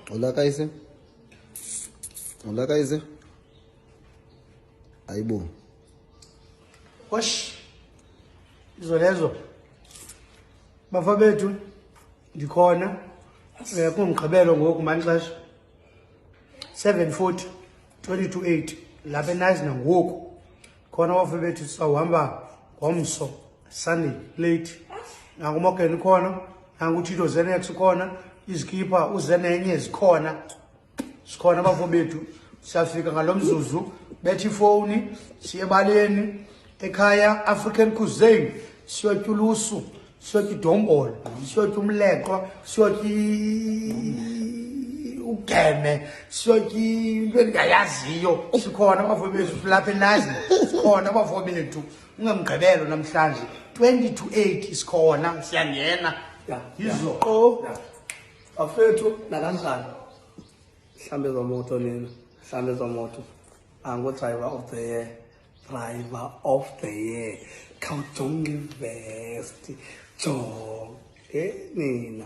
Hola Kaise. Hola Kaise. Ayibo. Wash. Izolezo. Bafabethu ndikhona kungigqibelo ngoku manixesha 7:40 20:8 lapha eNazi nangoku khona bafabethu sawuhamba ngomso Sunday late ngumogeni khona nanguThito Zenex khona izikipa uzenenye zikhona bafabethu siyafika ngalomzuzu bethi ifoni siyebaleni ekhaya African cuisine siyotya ulusu siyotya idombolo siyotya umleqwa siyotya ugeme siyotya into endingayaziyo sikhona bafowethu lapha eNazi sikhona bafowethu ungamgqibelo namhlanje 20:8 isikhona siyangena yizo Afethu nakanjani mhlambe zomoto nina mhlambe zomoto driver of the year khawujonge vest jonge nina